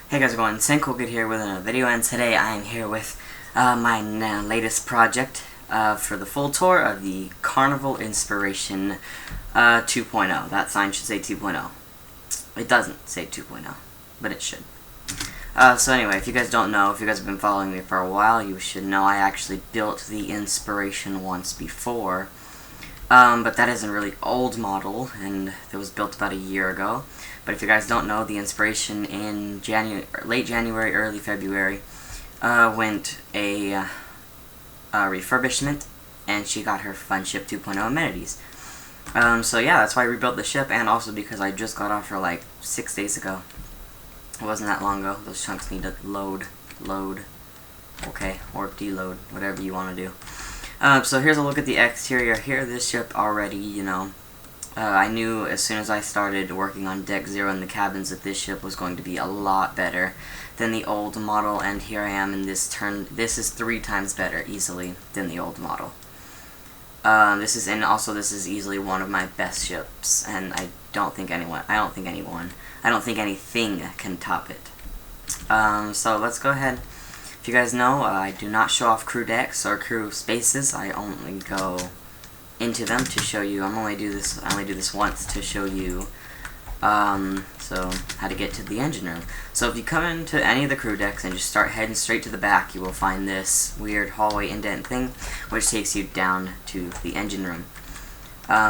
Hey guys, everyone, Good here with another video, and today I am here with my latest project for the full tour of the Carnival Inspiration 2.0. That sign should say 2.0. It doesn't say 2.0, but it should. So anyway, if you guys don't know, if you guys have been following me for a while, you should know I actually built the Inspiration once before. But that is a really old model, and it was built about a year ago. But if you guys don't know, the Inspiration in late January, early February, went a refurbishment, and she got her Fun Ship 2.0 amenities. So yeah, that's why I rebuilt the ship, and also because I just got off her like 6 days ago. It wasn't that long ago. Those chunks need to load, okay, or deload, whatever you want to do. So here's a look at the exterior. Here, this ship already, I knew as soon as I started working on Deck 0 in the cabins that this ship was going to be a lot better than the old model, and here I am in this turn. This is 3 times better, easily, than the old model. This is easily one of my best ships, and I don't think anything can top it. So let's go ahead. If you guys know, I do not show off crew decks or crew spaces. I only go into them to show you. I only do this once to show you so how to get to the engine room. So if you come into any of the crew decks and just start heading straight to the back, you will find this weird hallway indent thing, which takes you down to the engine room.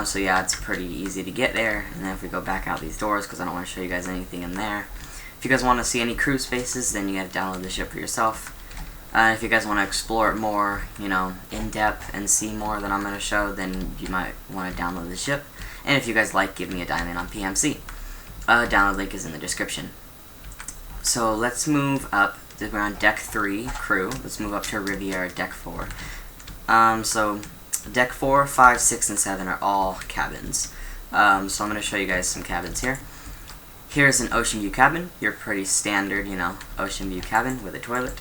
So yeah, it's pretty easy to get there. And then if we go back out these doors, because I don't want to show you guys anything in there. If you guys want to see any crew spaces, then you gotta download the ship for yourself. If you guys want to explore it more, in depth and see more than I'm going to show, then you might want to download the ship. And if you guys like, give me a diamond on PMC. Download link is in the description. So let's move up. We're on Deck 3, crew. Let's move up to Riviera Deck 4. So Deck 4, 5, 6, and 7 are all cabins. So I'm going to show you guys some cabins here. Here's an ocean view cabin. Your pretty standard, ocean view cabin with a toilet.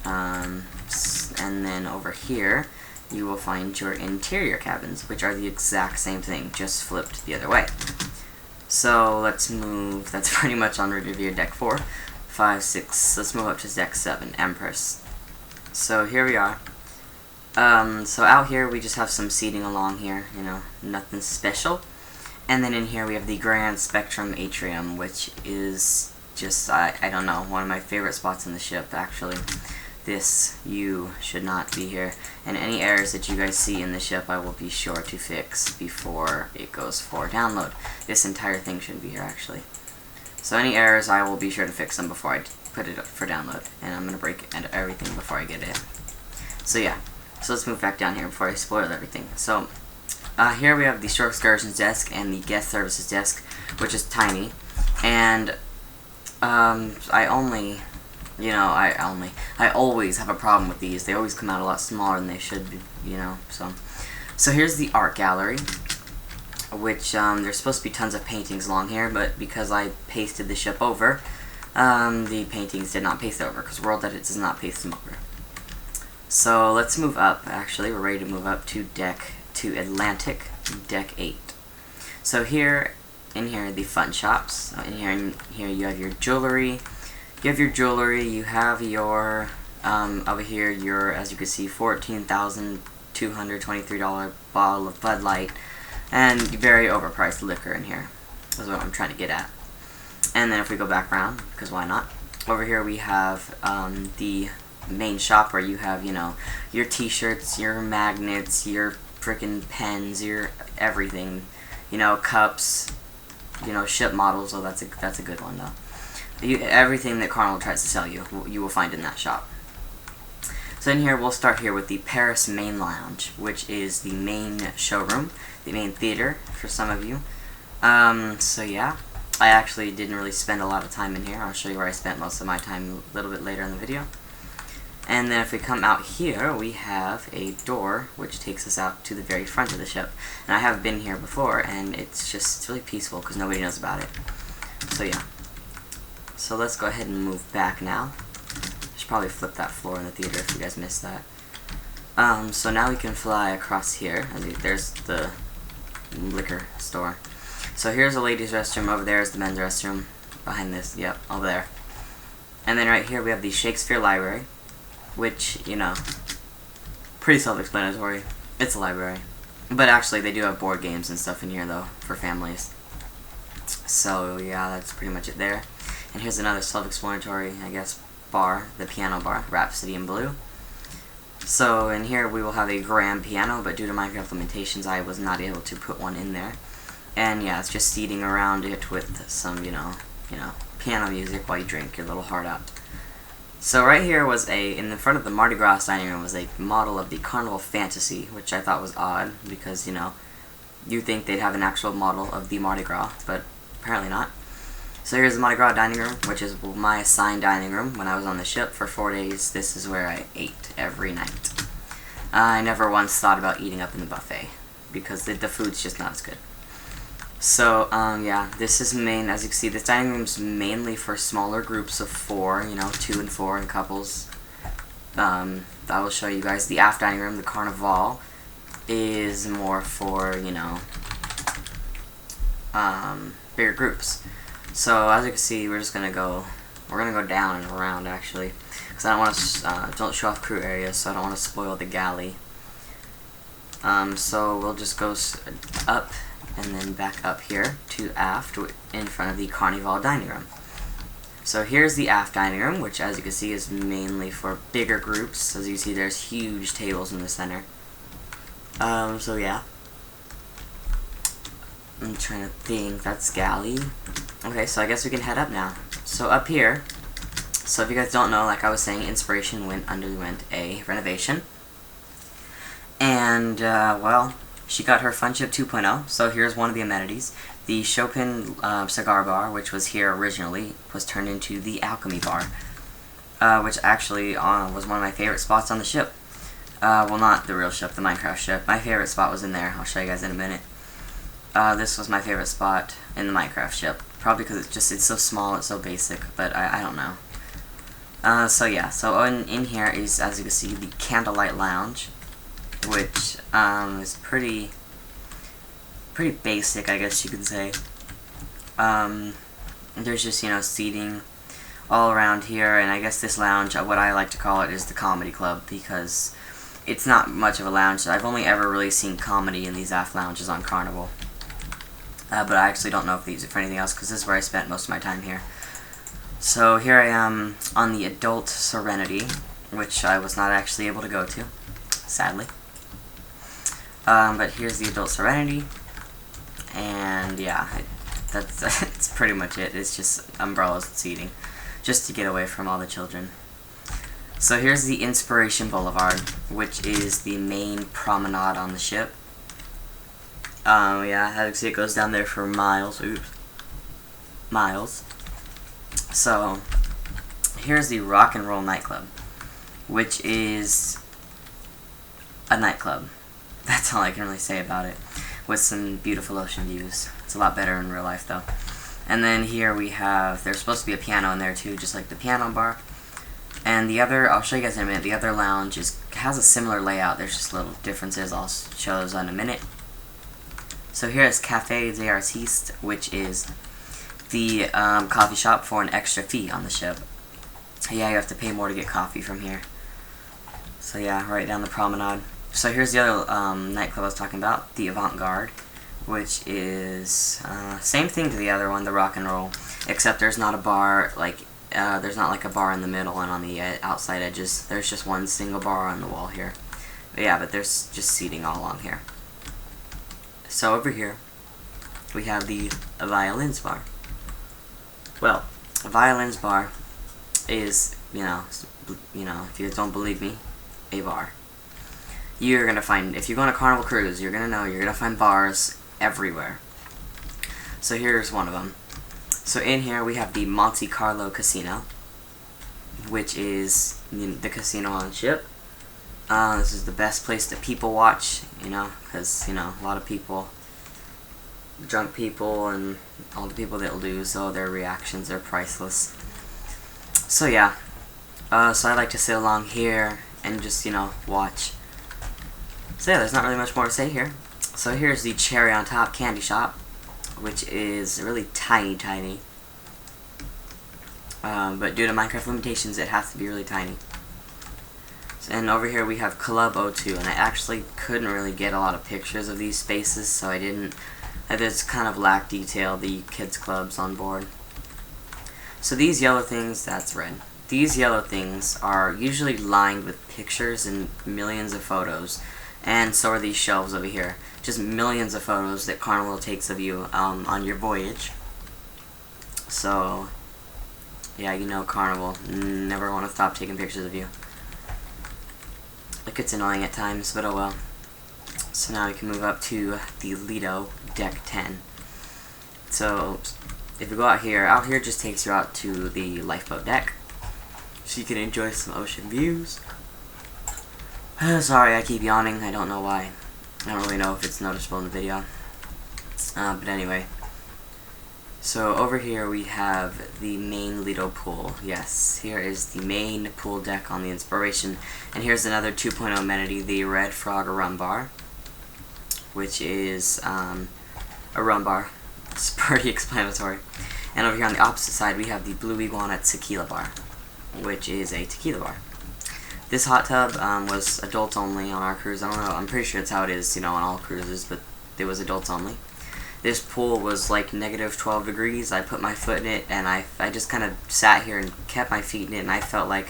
And then over here, you will find your interior cabins, which are the exact same thing, just flipped the other way. So let's move. That's pretty much on Riviera Deck 4, 5, 6. Let's move up to Deck 7, Empress. So here we are. So out here we just have some seating along here, nothing special. And then in here we have the Grand Spectrum Atrium, which is just, I don't know, one of my favorite spots in the ship, actually. You should not be here, and any errors that you guys see in the ship I will be sure to fix before it goes for download. This entire thing shouldn't be here, actually. So any errors, I will be sure to fix them before I put it up for download, and I'm going to break everything before I get it. So yeah, so let's move back down here before I spoil everything. So here we have the Shore Excursions desk and the Guest Services desk, which is tiny, and I always have a problem with these. They always come out a lot smaller than they should be, So here's the art gallery, which there's supposed to be tons of paintings along here, but because I pasted the ship over, the paintings did not paste over, because World Edit does not paste them over. So let's move up. Actually, we're ready to move up to Atlantic, Deck 8. So in here are the fun shops. In here you have your jewelry. You have your over here, as you can see, $14,223 bottle of Bud Light, and very overpriced liquor in here, is what I'm trying to get at. And then if we go back around, because why not, over here we have the main shop where you have, your t-shirts, your magnets, your frickin' pens, your everything, cups, ship models. Oh, that's a good one, though. Everything that Carnival tries to sell you, you will find in that shop. So in here, we'll start here with the Paris Main Lounge, which is the main showroom, the main theater for some of you. So yeah, I actually didn't really spend a lot of time in here. I'll show you where I spent most of my time a little bit later in the video. And then if we come out here, we have a door which takes us out to the very front of the ship. And I have been here before, and it's really peaceful because nobody knows about it. So yeah. So let's go ahead and move back now. I should probably flip that floor in the theater if you guys missed that. So now we can fly across here. There's the liquor store. So here's the ladies' restroom. Over there is the men's restroom. Behind this, yep, over there. And then right here we have the Shakespeare Library, which, you know, pretty self-explanatory. It's a library. But actually, they do have board games and stuff in here, though, for families. So, yeah, that's pretty much it there. And here's another self-explanatory, I guess, bar, the piano bar, Rhapsody in Blue. So, in here we will have a grand piano, but due to Minecraft limitations, I was not able to put one in there. And, yeah, it's just seating around it with some, you know, piano music while you drink your little heart out. So right here was in the front of the Mardi Gras dining room was a model of the Carnival Fantasy, which I thought was odd, because, you know, you'd think they'd have an actual model of the Mardi Gras, but apparently not. So here's the Mardi Gras dining room, which is my assigned dining room. When I was on the ship for 4 days, this is where I ate every night. I never once thought about eating up in the buffet, because the food's just not as good. So, yeah, this is as you can see, this dining room's mainly for smaller groups of 4, you know, 2 and 4 and couples. I will show you guys the aft dining room, the Carnival, is more for, you know, bigger groups. So, as you can see, we're gonna go down and around, actually, because I don't want to, don't show off crew areas, so I don't want to spoil the galley. So, we'll just go up, and then back up here to aft in front of the Carnival dining room. So here's the aft dining room, which as you can see is mainly for bigger groups. As you see, there's huge tables in the center. So yeah. I'm trying to think, that's galley. Okay, so I guess we can head up now. So up here, so if you guys don't know, like I was saying, Inspiration underwent a renovation. And, well, she got her Fun Chip 2.0, so here's one of the amenities. The Chopin cigar bar, which was here originally, was turned into the Alchemy bar, which actually was one of my favorite spots on the ship. Well, not the real ship, the Minecraft ship. My favorite spot was in there. I'll show you guys in a minute. This was my favorite spot in the Minecraft ship, probably because it's so small, it's so basic, but I don't know. So yeah, so in here is, as you can see, the Candlelight Lounge, which is pretty basic, I guess you could say. There's just, you know, seating all around here, and I guess this lounge, what I like to call it, is the comedy club, because it's not much of a lounge. I've only ever really seen comedy in these aft lounges on Carnival, but I actually don't know if they use it for anything else, because this is where I spent most of my time here. So here I am on the Adult Serenity, which I was not actually able to go to, sadly. But here's the Adult Serenity, and yeah, that's pretty much it. It's just umbrellas and seating, just to get away from all the children. So here's the Inspiration Boulevard, which is the main promenade on the ship. Yeah, as you can see, it goes down there for miles. Oops. Miles. So, here's the Rock and Roll Nightclub, which is a nightclub. That's all I can really say about it, with some beautiful ocean views. It's a lot better in real life, though. And then here we have, there's supposed to be a piano in there, too, just like the piano bar. And the other, I'll show you guys in a minute, the other lounge has a similar layout. There's just little differences. I'll show those in a minute. So here is Café des Artistes, which is the coffee shop for an extra fee on the ship. Yeah, you have to pay more to get coffee from here. So yeah, right down the promenade. So here's the other nightclub I was talking about, the Avant-Garde, which is same thing to the other one, the Rock and Roll, except there's not a bar, like there's not like a bar in the middle and on the outside edges. There's just one single bar on the wall here. But yeah, but there's just seating all along here. So over here, we have the Violins bar. Well, a Violins bar is, you know, if you don't believe me, a bar. You're gonna find, if you go on a Carnival cruise, you're gonna find bars everywhere. So here's one of them. So in here we have the Monte Carlo Casino, which is the casino on the ship. This is the best place to people watch, because, a lot of people, drunk people, and all the people that lose, so their reactions are priceless. So yeah, so I like to sit along here and just, watch. So yeah, there's not really much more to say here. So here's the Cherry on Top candy shop, which is really tiny. but due to Minecraft limitations, it has to be really tiny. And over here we have Club O2, and I actually couldn't really get a lot of pictures of these spaces, so I didn't. I just kind of lack detail, the kids clubs on board. So these yellow things, that's red. These yellow things are usually lined with pictures and millions of photos, and so are these shelves over here. Just millions of photos that Carnival takes of you on your voyage. So, yeah, you know Carnival never want to stop taking pictures of you. It gets annoying at times, but oh well. So now we can move up to the Lido Deck 10. So, if you go out here just takes you out to the lifeboat deck. So you can enjoy some ocean views. Sorry, I keep yawning, I don't know why. I don't really know if it's noticeable in the video. But anyway. So over here we have the main Lido pool. Yes, here is the main pool deck on the Inspiration. And here's another 2.0 amenity, the Red Frog Rum Bar, which is a rum bar. It's pretty explanatory. And over here on the opposite side we have the Blue Iguana Tequila Bar, which is a tequila bar. This hot tub was adults only on our cruise. I don't know, I'm pretty sure it's how it is, you know, on all cruises, but it was adults only. This pool was like negative 12 degrees. I put my foot in it, and I just kind of sat here and kept my feet in it, and I felt like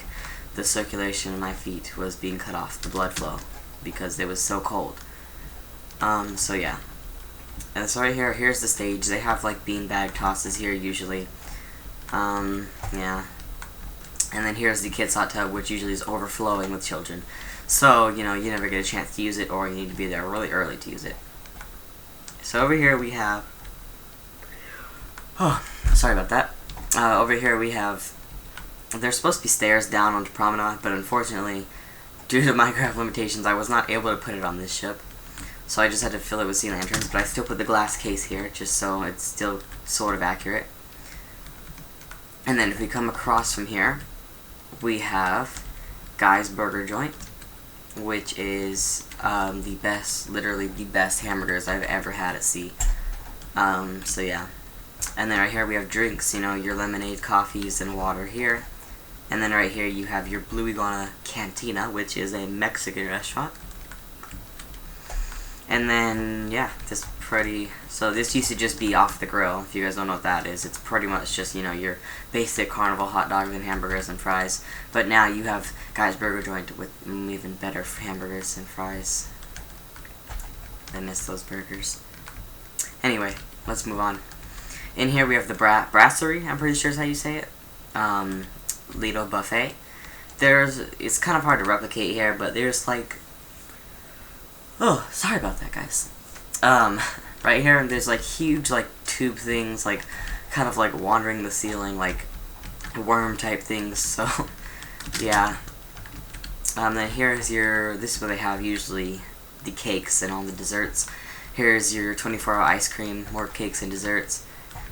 the circulation in my feet was being cut off, the blood flow, because it was so cold. So yeah. And so right here, here's the stage. They have like beanbag tosses here usually. Yeah. And then here's the kids' hot tub, which usually is overflowing with children. So, you know, you never get a chance to use it, or you need to be there really early to use it. So over here we have, oh, sorry about that. Over here we have, there's supposed to be stairs down onto Promenade, but unfortunately, due to Minecraft limitations, I was not able to put it on this ship. So I just had to fill it with sea lanterns, but I still put the glass case here, just so it's still sort of accurate. And then if we come across from here, we have Guy's Burger Joint, which is the best, literally the best hamburgers I've ever had at sea. So yeah. And then right here we have drinks, you know, your lemonade, coffees, and water here. And then right here you have your Blue Iguana Cantina, which is a Mexican restaurant. And then, yeah, this pretty, so this used to just be off the grill, if you guys don't know what that is. It's pretty much just, you know, your basic Carnival hot dogs and hamburgers and fries. But now you have Guy's Burger Joint with even better hamburgers and fries. I miss those burgers. Anyway, let's move on. In here we have the Brasserie, I'm pretty sure is how you say it. Lido Buffet. It's kind of hard to replicate here, but there's like, oh, sorry about that, guys. Right here, there's like huge like tube things, like kind of like wandering the ceiling, like worm type things. So, yeah. Then here's this is where they have usually the cakes and all the desserts. Here's your 24-hour ice cream, more cakes and desserts.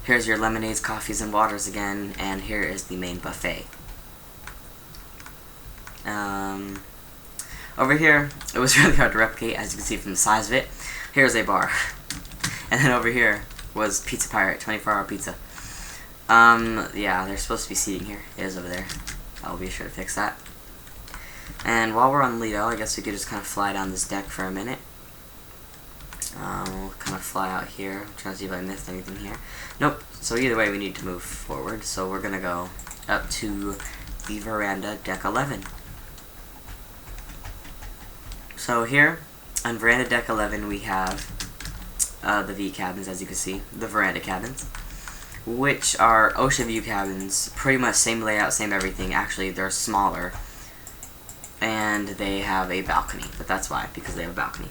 Here's your lemonades, coffees, and waters again, and here is the main buffet. Over here, it was really hard to replicate, as you can see from the size of it. Here's a bar. And then over here was Pizza Pirate, 24-hour pizza. Yeah, there's supposed to be seating here. It is over there. I'll be sure to fix that. And while we're on Lido, I guess we could just kind of fly down this deck for a minute. We'll kind of fly out here. I'm trying to see if I missed anything here. Nope. So either way, we need to move forward. So we're going to go up to the veranda, deck 11. So here, on veranda deck 11, we have the V cabins, as you can see, the veranda cabins, which are ocean view cabins, pretty much same layout, same everything. Actually, they're smaller, and they have a balcony, but that's why, because they have a balcony.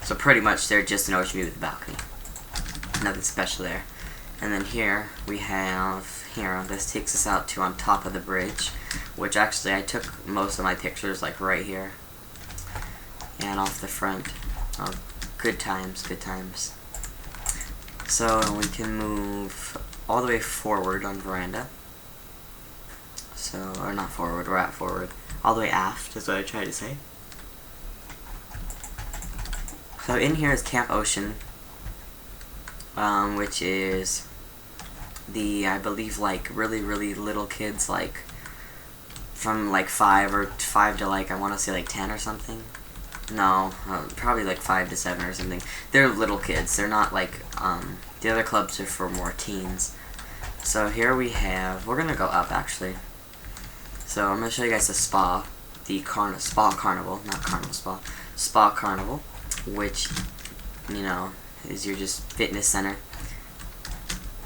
So pretty much, they're just an ocean view with a balcony. Nothing special there. And then here, we have, this takes us out to on top of the bridge, which actually, I took most of my pictures, like, right here. And off the front. Oh, good times, good times. So we can move all the way forward on veranda. So, or not forward, we're at forward. All the way aft is what I tried to say. So in here is Camp Ocean, which is I believe, like, really little kids, like, from, like, 5 to, like, I want to say, like, 10 or something. No, probably, like, 5 to 7 or something. They're little kids. They're not, like, the other clubs are for more teens. So here we have, we're going to go up, actually. So I'm going to show you guys the spa. The Spa Carnival, not Carnival Spa. Spa Carnival, which, you know, is your just fitness center.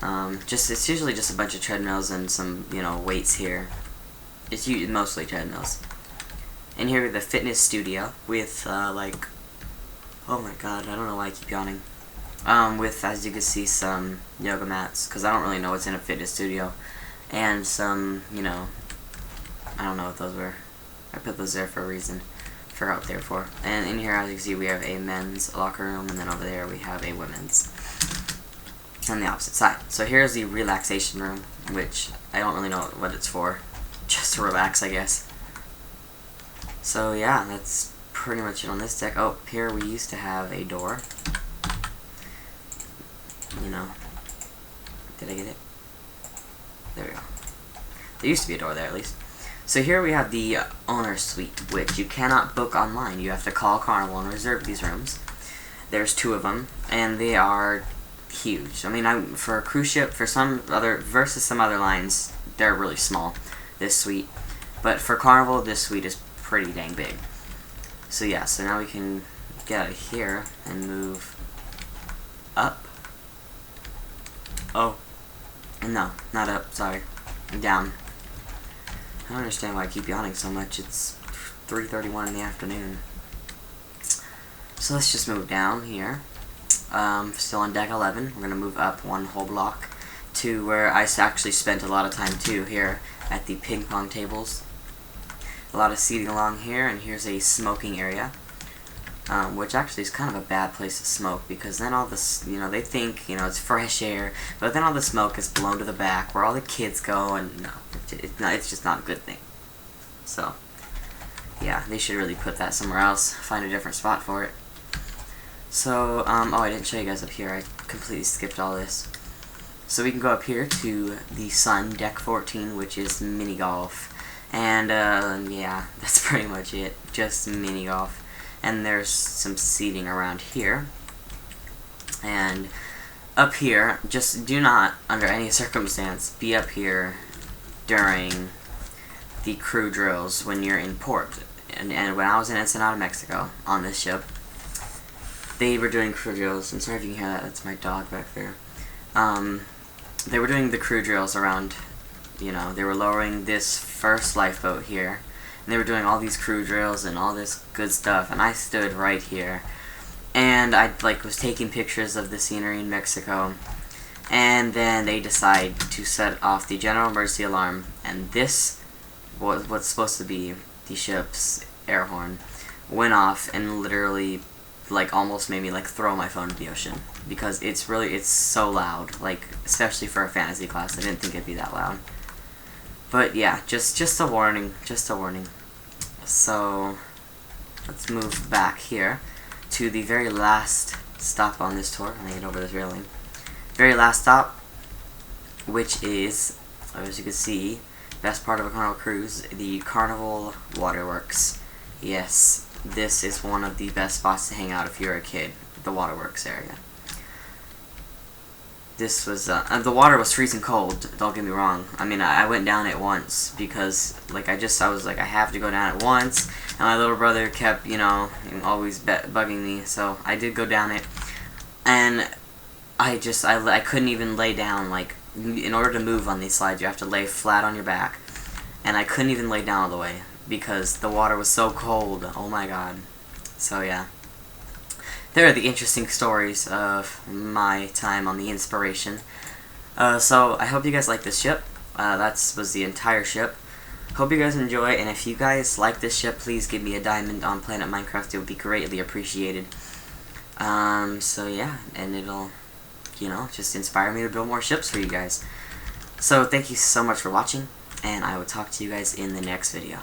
It's usually just a bunch of treadmills and some, you know, weights here. It's mostly treadmills. And here the fitness studio with, like, oh my god, I don't know why I keep yawning. With, as you can see, some yoga mats, because I don't really know what's in a fitness studio. And some, you know, I don't know what those were. I put those there for a reason. Forgot what they were for. And in here, as you can see, we have a men's locker room, and then over there we have a women's. On the opposite side. So here's the relaxation room, which I don't really know what it's for. Just to relax, I guess. So yeah, that's pretty much it on this deck. Oh, here we used to have a door. You know. Did I get it? There we go. There used to be a door there, at least. So here we have the owner suite, which you cannot book online. You have to call Carnival and reserve these rooms. There's 2 of them, and they are huge. I mean, for a cruise ship, versus some other lines, they're really small, this suite. But for Carnival, this suite is pretty dang big. So yeah, so now we can get out of here and move up. Oh, no, not up, sorry, down. I don't understand why I keep yawning so much. It's 3:31 in the afternoon. So let's just move down here. Still on deck 11. We're going to move up 1 whole block to where I actually spent a lot of time too, here at the ping pong tables. A lot of seating along here, and here's a smoking area. Which actually is kind of a bad place to smoke, because then all this, you know, they think, you know, it's fresh air, but then all the smoke is blown to the back where all the kids go, and no, it's just not a good thing. So, yeah, they should really put that somewhere else, find a different spot for it. So, oh, I didn't show you guys up here, I completely skipped all this. So we can go up here to the Sun, deck 14, which is mini golf, and, yeah, that's pretty much it, just mini golf. And there's some seating around here. And up here, just do not, under any circumstance, be up here during the crew drills when you're in port. And when I was in Ensenada, Mexico, on this ship, they were doing crew drills. I'm sorry if you can hear that, that's my dog back there. They were doing the crew drills around, you know, they were lowering this first lifeboat here. And they were doing all these crew drills and all this good stuff, and I stood right here. And I, like, was taking pictures of the scenery in Mexico. And then they decide to set off the general emergency alarm, and this, what's supposed to be the ship's air horn, went off and literally, like, almost made me, like, throw my phone into the ocean. Because it's so loud, like, especially for a fantasy class. I didn't think it'd be that loud. But yeah, just a warning, just a warning. So, let's move back here to the very last stop on this tour. Let me get over this railing. Very last stop, which is, as you can see, best part of a Carnival cruise, the Carnival Waterworks. Yes, this is one of the best spots to hang out if you're a kid, the Waterworks area. This was, the water was freezing cold, don't get me wrong. I mean, I went down it once, because, like, I was like, I have to go down it once, and my little brother kept, you know, always bugging me, so I did go down it, and I couldn't even lay down, like, in order to move on these slides, you have to lay flat on your back, and I couldn't even lay down all the way, because the water was so cold, oh my god. So, yeah. There are the interesting stories of my time on the Inspiration. So, I hope you guys like this ship. That was the entire ship. Hope you guys enjoy, and if you guys like this ship, please give me a diamond on Planet Minecraft. It would be greatly appreciated. So yeah, and it'll, you know, just inspire me to build more ships for you guys. So, thank you so much for watching, and I will talk to you guys in the next video.